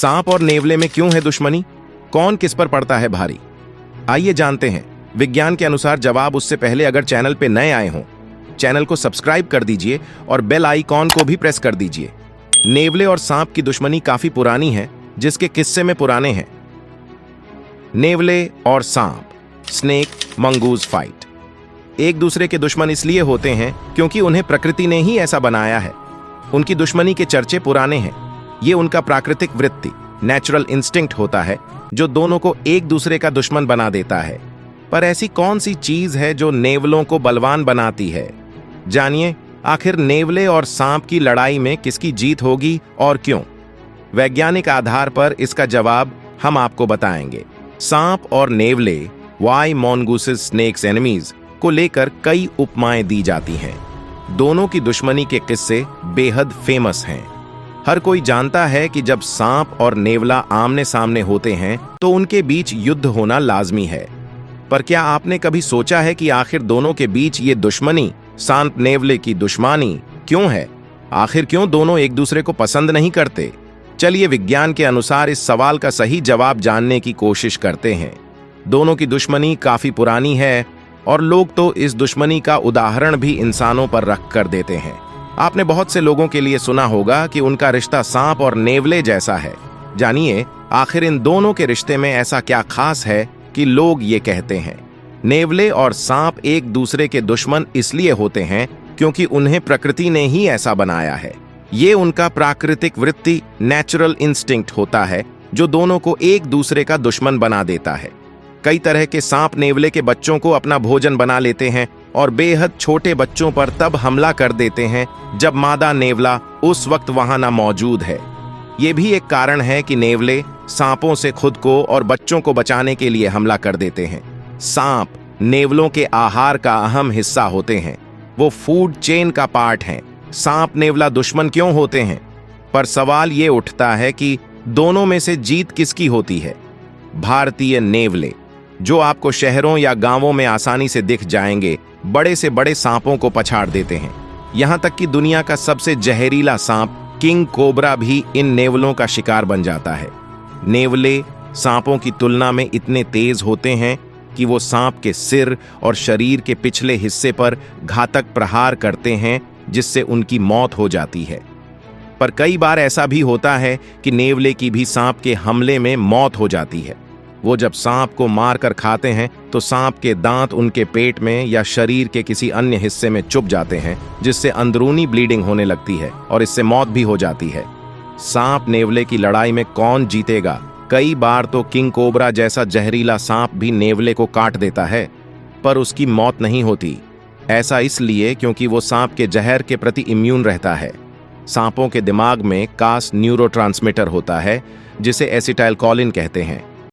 सांप और नेवले में क्यों है दुश्मनी? कौन किस पर पड़ता है भारी? आइए जानते हैं। विज्ञान के अनुसार जवाब। उससे पहले अगर चैनल पे नए आए हों, चैनल को सब्सक्राइब कर दीजिए और बेल आइकॉन को भी प्रेस कर दीजिए। नेवले और सांप की दुश्मनी काफी पुरानी है, जिसके किस्से में पुराने हैं। नेवले और सांप, स्नेक मंगूज फाइट। एक दूसरे के दुश्मन इसलिए होते हैं क्योंकि उन्हें प्रकृति ने ही ऐसा बनाया है। उनकी दुश्मनी के चर्चे पुराने हैं। ये उनका प्राकृतिक वृत्ति, नेचुरल इंस्टिंक्ट होता है, जो दोनों को एक दूसरे का दुश्मन बना देता है। पर ऐसी कौन सी चीज है जो नेवलों को बलवान बनाती है? जानिए, आखिर नेवले और सांप की लड़ाई में किसकी जीत होगी और क्यों? वैज्ञानिक आधार पर इसका जवाब हम आपको बताएंगे। सांप और नेवले, वाई मोनगूसिस स्नेक्स एनिमीज, को लेकर कई उपमाएं दी जाती हैं। दोनों की दुश्मनी के किस्से बेहद फेमस हैं। हर कोई जानता है कि जब सांप और नेवला आमने सामने होते हैं तो उनके बीच युद्ध होना लाजमी है। पर क्या आपने कभी सोचा है कि आखिर दोनों के बीच ये दुश्मनी, सांप नेवले की दुश्मनी, क्यों है? आखिर क्यों दोनों एक दूसरे को पसंद नहीं करते? चलिए विज्ञान के अनुसार इस सवाल का सही जवाब जानने की कोशिश करते हैं। दोनों की दुश्मनी काफी पुरानी है और लोग तो इस दुश्मनी का उदाहरण भी इंसानों पर रख कर देते हैं। आपने बहुत से लोगों के लिए सुना होगा कि उनका रिश्ता सांप और नेवले जैसा है। जानिए, आखिर इन दोनों के रिश्ते में ऐसा क्या खास है कि लोग ये कहते हैं। नेवले और सांप एक दूसरे के दुश्मन इसलिए होते हैं क्योंकि उन्हें प्रकृति ने ही ऐसा बनाया है। ये उनका प्राकृतिक वृत्ति, नेचुरल इंस्टिंक्ट होता है, जो दोनों को एक दूसरे का दुश्मन बना देता है। कई तरह के सांप नेवले के बच्चों को अपना भोजन बना लेते हैं और बेहद छोटे बच्चों पर तब हमला कर देते हैं जब मादा नेवला उस वक्त वहां ना मौजूद है। ये भी एक कारण है कि नेवले सांपों से खुद को और बच्चों को बचाने के लिए हमला कर देते हैं। सांप नेवलों के आहार का अहम हिस्सा होते हैं। वो फूड चेन का पार्ट हैं। सांप नेवला दुश्मन क्यों होते हैं? पर सवाल ये उठता है कि दोनों में से जीत किसकी होती है? भारतीय नेवले, जो आपको शहरों या गांवों में आसानी से दिख जाएंगे, बड़े से बड़े सांपों को पछाड़ देते हैं। यहां तक कि दुनिया का सबसे जहरीला सांप किंग कोबरा भी इन नेवलों का शिकार बन जाता है। नेवले सांपों की तुलना में इतने तेज होते हैं कि वो सांप के सिर और शरीर के पिछले हिस्से पर घातक प्रहार करते हैं, जिससे उनकी मौत हो जाती है। पर कई बार ऐसा भी होता है कि नेवले की भी सांप के हमले में मौत हो जाती है। वो जब सांप को मार कर खाते हैं तो सांप के दांत उनके पेट में या शरीर के किसी अन्य हिस्से में चुभ जाते हैं, जिससे अंदरूनी ब्लीडिंग होने लगती है और इससे मौत भी हो जाती है। सांप नेवले की लड़ाई में कौन जीतेगा? कई बार तो किंग कोबरा जैसा जहरीला सांप भी नेवले को काट देता है, पर उसकी मौत नहीं होती। ऐसा इसलिए क्योंकि वो सांप के जहर के प्रति इम्यून रहता है। सांपों के दिमाग में कास न्यूरोट्रांसमीटर होता है, जिसे एसिटाइलकोलिन कहते हैं।